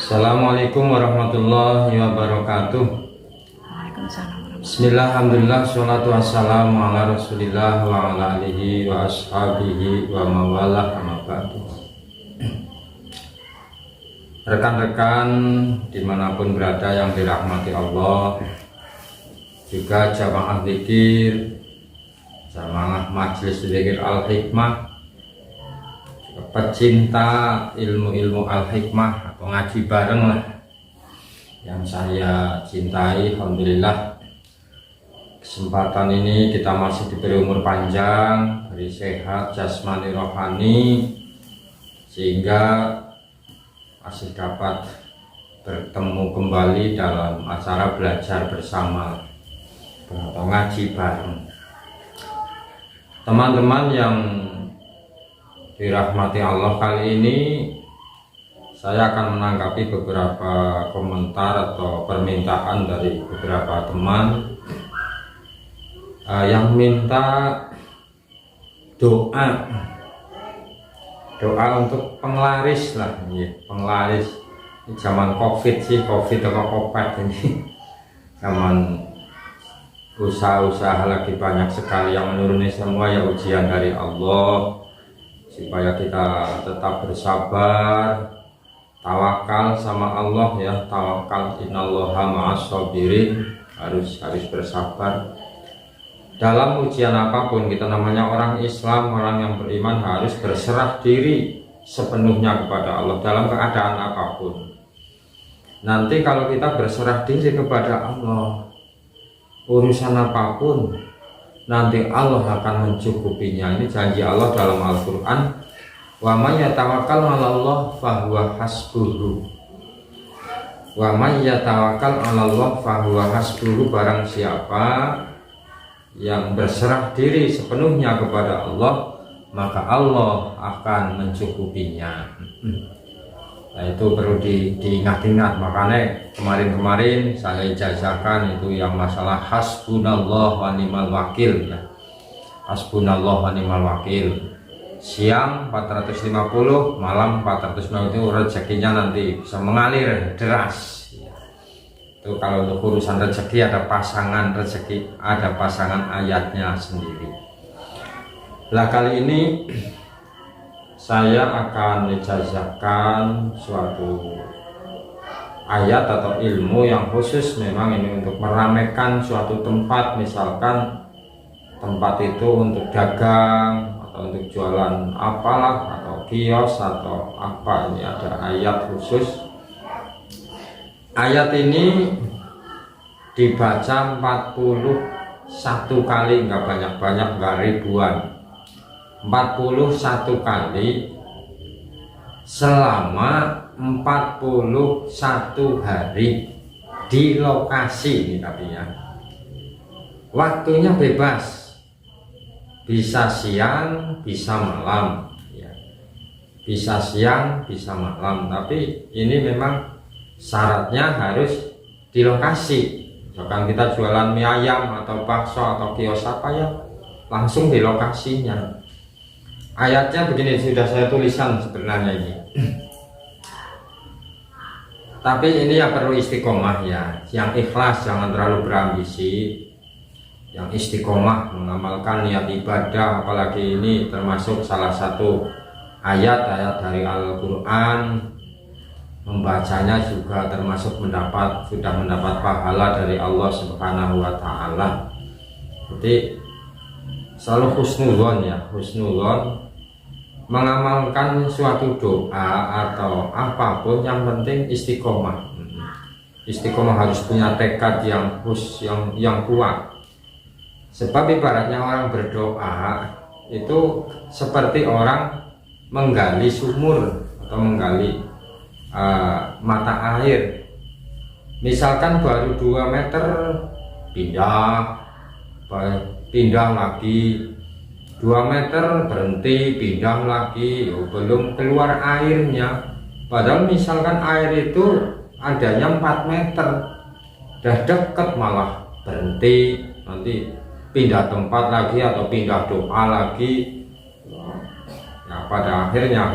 Assalamualaikum warahmatullahi wabarakatuh. Waalaikumsalam. Bismillah, alhamdulillah, sholatu wassalamu ala rasulillah wa ala alihi wa ashabihi wa mawalah amma ba'du. Rekan-rekan dimanapun berada yang dirahmati Allah, juga jamaah zikir, jamaah majelis zikir Al-Hikmah, pecinta ilmu-ilmu Al-Hikmah atau ngaji bareng lah yang saya cintai. Alhamdulillah, kesempatan ini kita masih diberi umur panjang, beri sehat jasmani rohani, sehingga masih dapat bertemu kembali dalam acara belajar bersama atau ngaji bareng. Teman-teman yang dirahmati Allah, kali ini saya akan menanggapi beberapa komentar atau permintaan dari beberapa teman yang minta doa untuk penglaris lah, penglaris zaman COVID sih, COVID atau kopet ini zaman usaha-usaha lagi banyak sekali yang menuruni, semua ya ujian dari Allah, supaya kita tetap bersabar, tawakal sama Allah ya, tawakal innallaha ma'as sabirin, harus bersabar dalam ujian apapun. Kita namanya orang Islam, orang yang beriman, harus berserah diri sepenuhnya kepada Allah dalam keadaan apapun. Nanti kalau kita berserah diri kepada Allah, urusan apapun nanti Allah akan mencukupinya. Ini janji Allah dalam Al-Quran, wa may yatawakkal 'alallah fahuwa hasbuhu, wa may yatawakkal 'alallah fahuwa hasbuhu. Barang siapa yang berserah diri sepenuhnya kepada Allah, maka Allah akan mencukupinya. Nah, itu perlu diingat-ingat. Makanya kemarin saya ijazahkan itu yang masalah hasbunallah wa ni'mal wakil ya. Hasbunallah wa ni'mal wakil. Siang 450, malam 450, itu rezekinya nanti bisa mengalir deras ya. Itu kalau untuk urusan rezeki ada pasangan rezeki, ada pasangan ayatnya sendiri. Lah kali ini saya akan menjazahkan suatu ayat atau ilmu yang khusus memang ini untuk meramaikan suatu tempat. Misalkan tempat itu untuk dagang atau untuk jualan apalah, atau kios atau apa, ini ada ayat khusus. Ayat ini dibaca 41 kali, nggak banyak-banyak, nggak ribuan, 41 kali selama 41 hari di lokasi ini. Tapi ya waktunya bebas, bisa siang bisa malam ya. Bisa siang bisa malam, tapi ini memang syaratnya harus di lokasi. Misalkan kita jualan mie ayam atau bakso atau kios apa ya, langsung di lokasinya. Ayatnya begini, sudah saya tulisan sebenarnya ini. Tapi ini ya perlu istiqomah ya, yang ikhlas, jangan terlalu berambisi, yang istiqomah mengamalkan niat ibadah. Apalagi ini termasuk salah satu ayat dari Al-Quran, membacanya juga termasuk sudah mendapat pahala dari Allah Subhanahu wa Ta'ala. Jadi selalu husnuzon ya, husnuzon, mengamalkan suatu doa atau apapun, yang penting istiqomah. Istiqomah harus punya tekad yang kuat. Sebab ibaratnya orang berdoa itu seperti orang menggali sumur atau menggali mata air. Misalkan baru 2 meter pindah lagi, 2 meter berhenti, pindah lagi, belum keluar airnya. Padahal misalkan air itu adanya 4 meter, udah deket malah berhenti, nanti pindah tempat lagi atau pindah doa lagi. Nah, pada akhirnya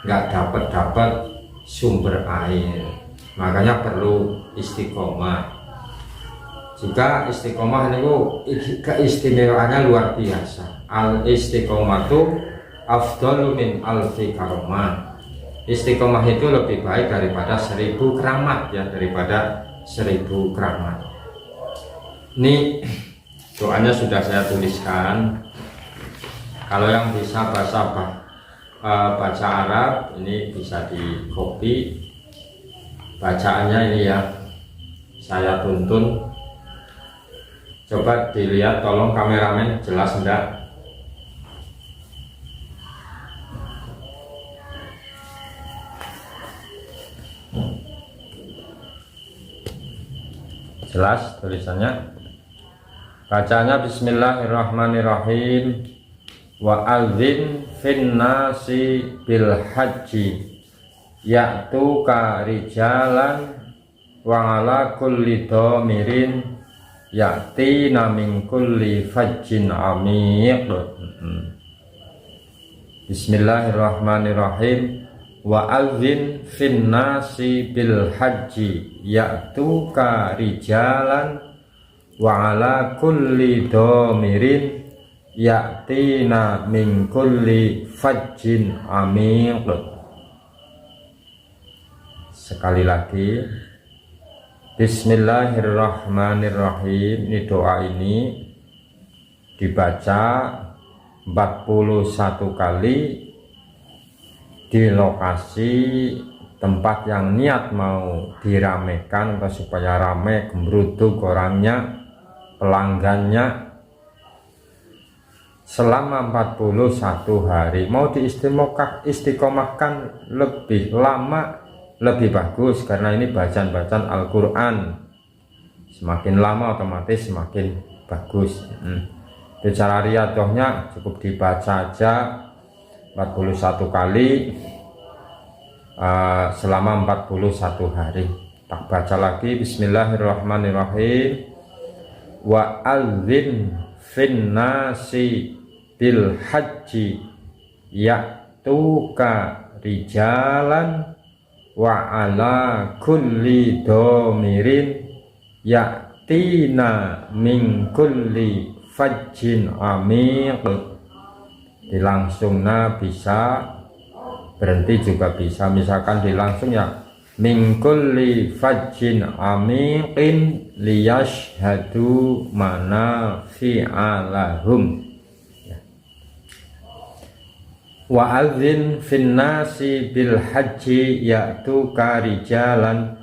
nggak dapat sumber air. makanya perlu istiqomah. Jika istiqomah niku keistimewaannya luar biasa. Al istiqomatu afdalu min alfi karomah. Istiqomah itu lebih baik daripada 1000 keramat ya, daripada 1000 keramat. Ini doanya sudah saya tuliskan. Kalau yang bisa baca Arab ini bisa di copy bacaannya ini ya, saya tuntun. Coba dilihat, tolong kameramen, jelas enggak? Jelas tulisannya? Bacanya bismillahirrahmanirrahim. Wa adzin finnasi bil haji ya'tuka rijalan wa ala kulli dhamirin ya'tina min kulli fajjin amiq. Bismillahirrahmanirrahim. Wa adzin finnasi bil haji ya'tuka rijalan wa ala kulli dhamirin ya'tina min kulli fajjin amiq. Sekali lagi, bismillahirrahmanirrahim. Ini doa ini dibaca 41 kali di lokasi tempat yang niat mau diramekan atau supaya rame gembruduk orangnya, pelanggannya, selama 41 hari. Mau diistiqomahkan lebih lama lebih bagus, karena ini bacaan-bacaan Al-Quran. Semakin lama otomatis semakin bagus. Cara riyadhahnya cukup dibaca aja 41 kali selama 41 hari. Tak baca lagi, bismillahirrahmanirrahim. Wa adzin finnasi bil haji ya'tuka rijalan wa ala kulli dhamirin ya'tina min kulli fajjin amiq. Dilangsungna bisa, berhenti juga bisa. Misalkan dilangsung ya, min kulli fajjin amiqin liyashhadu manafi'a lahum. Wa adzin finnasi bil haji ya'tuka rijalan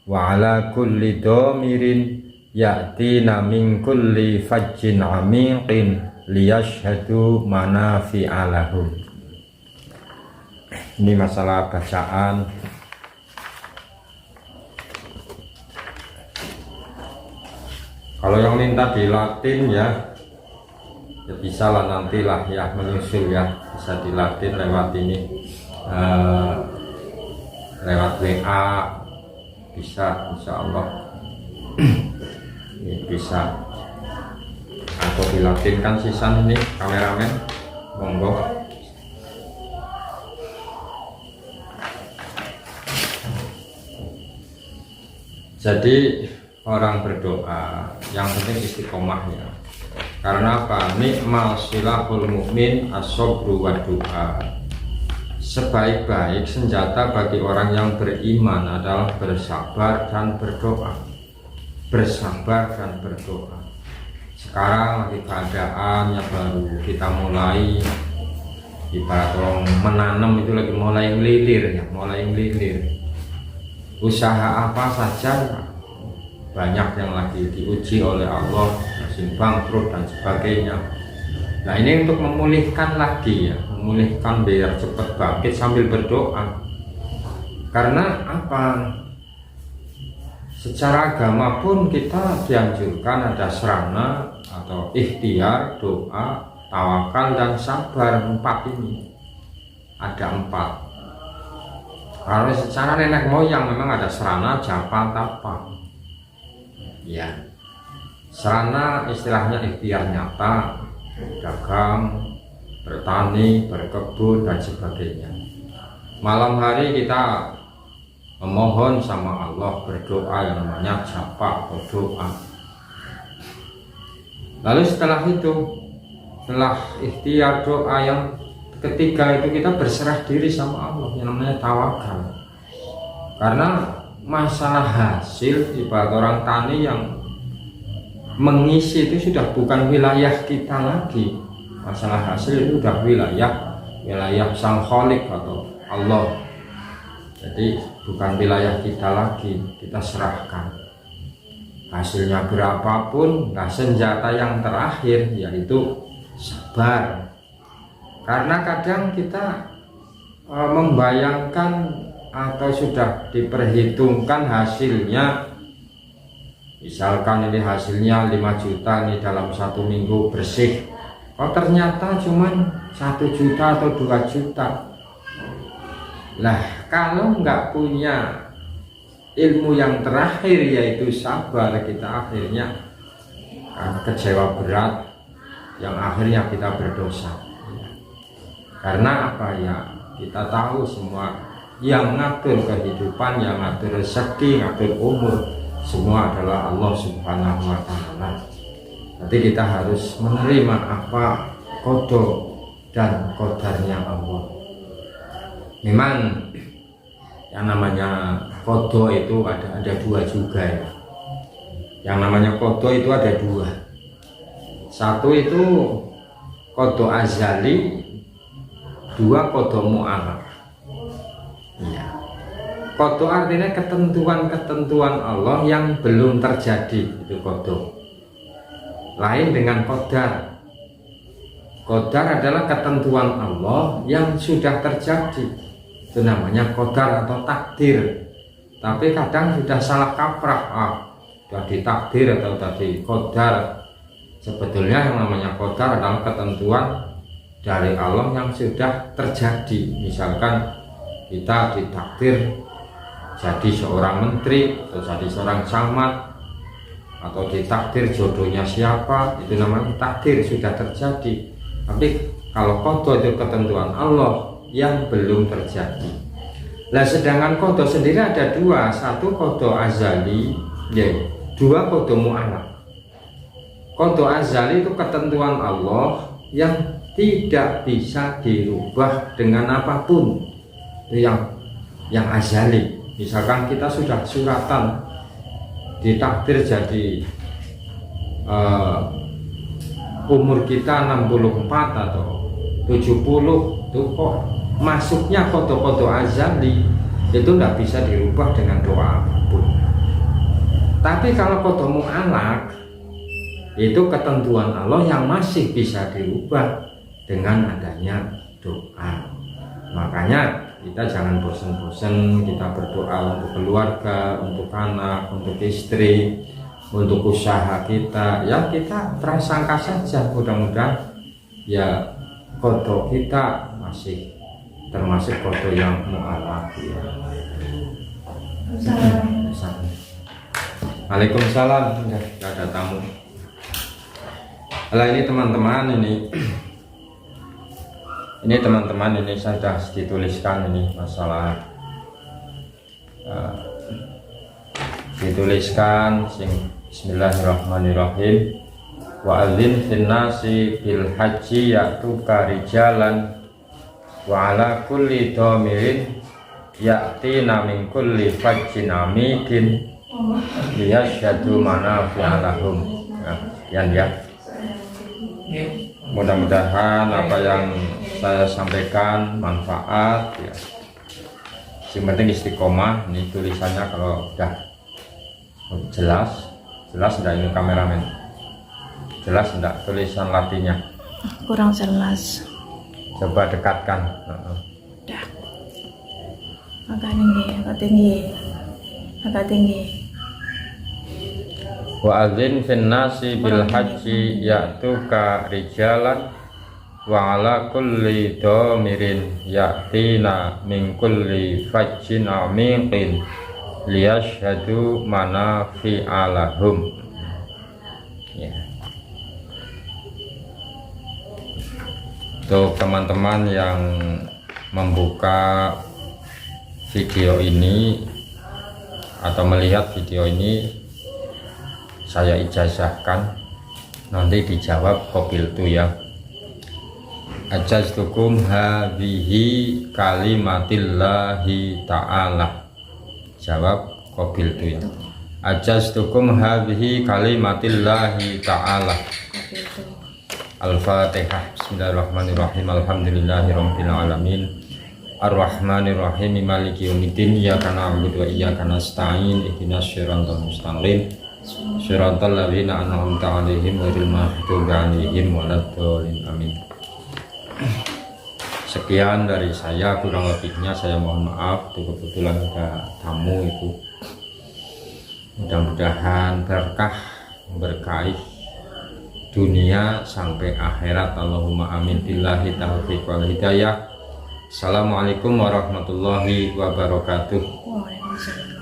wa ala kulli dhamirin ya'tina min kulli fajjin amiqin liyashhadu manafi'a lahum. Ini masalah bacaan. Kalau yang minta di Latin ya bisa lah, nantilah ya menyusul ya, bisa di Latin lewat ini, lewat WA bisa, insya Allah. Ini bisa, atau dilatinkan sisan ini kameramen, monggo. Jadi orang berdoa yang penting istiqomahnya. Karena apa? Ni'mal silahul mu'min as-sabru wa du'a. Sebaik-baik senjata bagi orang yang beriman adalah bersabar dan berdoa. Bersabar dan berdoa. Sekarang lagi keadaannya baru, kita mulai ibarat orang menanam itu lagi mulai melilir ya, mulai melilir. Usaha apa saja banyak yang lagi diuji oleh Allah, masih bangkrut dan sebagainya. Nah ini untuk memulihkan lagi ya, memulihkan biar cepat bangkit sambil berdoa. Karena apa? Secara agama pun kita dianjurkan ada serana atau ikhtiar, doa, tawakal dan sabar. 4 ini ada 4. Kalau secara nenek moyang memang ada serana, japa, tapa. Ya, serana istilahnya ikhtiar nyata, dagang, bertani, berkebun dan sebagainya. Malam hari kita memohon sama Allah, berdoa yang namanya japa atau doa. Lalu setelah itu, setelah ikhtiar doa yang ketiga itu, kita berserah diri sama Allah yang namanya tawakal. Karena masalah hasil ibarat orang tani yang mengisi itu sudah bukan wilayah kita lagi. Masalah hasil itu sudah wilayah Sang Khalik atau Allah. Jadi bukan wilayah kita lagi, kita serahkan. Hasilnya berapapun, nah senjata yang terakhir yaitu sabar. Karena kadang kita membayangkan atau sudah diperhitungkan hasilnya, misalkan ini hasilnya 5 juta nih dalam 1 minggu bersih, oh ternyata cuman 1 juta atau 2 juta. Lah kalau nggak punya ilmu yang terakhir yaitu sabar, kita akhirnya kecewa berat yang akhirnya kita berdosa. Karena apa ya, kita tahu semua yang ngatur kehidupan, yang ngatur rezeki, ngatur umur, semua adalah Allah Subhanahu wa Ta'ala. Jadi kita harus menerima apa qada dan qadarnya Allah. Memang yang namanya qada itu ada dua juga ya. Yang namanya qada itu ada dua. Satu itu qada azali, dua qada mu'allaq. Iya. Qada artinya ketentuan-ketentuan Allah yang belum terjadi, itu qada. Lain dengan qadar. Qadar adalah ketentuan Allah yang sudah terjadi. Itu namanya qadar atau takdir. Tapi kadang sudah salah kaprah, sudah ditakdir atau tadi qadar. Sebetulnya yang namanya qadar adalah ketentuan dari Allah yang sudah terjadi. Misalkan kita ditakdir jadi seorang menteri atau jadi seorang camat, atau ditakdir jodohnya siapa, itu namanya takdir, sudah terjadi. Tapi kalau qada itu ketentuan Allah yang belum terjadi. Nah sedangkan qada sendiri ada dua, satu qada azali, ya, dua qada mu'allaq. Qada azali itu ketentuan Allah yang tidak bisa dirubah dengan apapun. Itu yang azali. Misalkan kita sudah suratan ditakdir jadi umur kita 64 atau 70, itu kok masuknya qada azali itu tidak bisa dirubah dengan doa apapun. Tapi kalau qada mu'allaq itu ketentuan Allah yang masih bisa dirubah dengan adanya doa. Makanya kita jangan bosan-bosan kita berdoa untuk keluarga, untuk anak, untuk istri, untuk usaha kita. Ya kita prasangka saja, mudah-mudahan ya qada kita masih termasuk qada yang mu'allaq ya. Waalaikumsalam. Tidak ada tamu. Nah ini teman-teman, ini teman-teman, ini saya sudah dituliskan ini masalah dituliskan Bismillahirrahmanirrahim. Wa adzin fin nasi bil haji ya'tuka rijalan wa ala kulli dhamirin ya'tina min kulli fajjin amidin liyashhadu manafi'a lahum. Ya. Mudah-mudahan apa yang saya sampaikan manfaat ya. Yang penting istiqomah. Ini tulisannya kalau udah jelas enggak ini kameramen? Jelas enggak tulisan latinnya? Kurang jelas. Coba dekatkan. Udah. Agak tinggi. Wa adzin fin nasi bil haji ya'tuka rijalan wa ala kulli dhamirin ya'tina min kulli fajjin amiqin liyashhadu manafi'a lahum. Ya. Untuk teman-teman yang membuka video ini atau melihat video ini saya ijazahkan, nanti dijawab qabiltu ya. Ajaztukum hadhihi kalimatillahi ta'ala. Jawab qabiltu ya. Ajaztukum hadhihi kalimatillahi ta'ala. Al-Fatihah. Bismillahirrahmanirrahim. Alhamdulillahirabbil alamin. Ar-Rahmanirrahim. Maliki yaumiddin. Iyyaka na'budu wa iyyaka nasta'in. Ihdinas siratal mustaqim. Siratal ladzina an'amta 'alaihim ghairil maghdubi 'alaihim waladdallin. Amin. Sekian dari saya, kurang lebihnya saya mohon maaf. Itu kebetulan ada tamu itu. Mudah-mudahan berkah berkaih dunia sampai akhirat. Allahumma amin. Billahi taufiq wal hidayah. Assalamualaikum warahmatullahi wabarakatuh. Waalaikumsalam.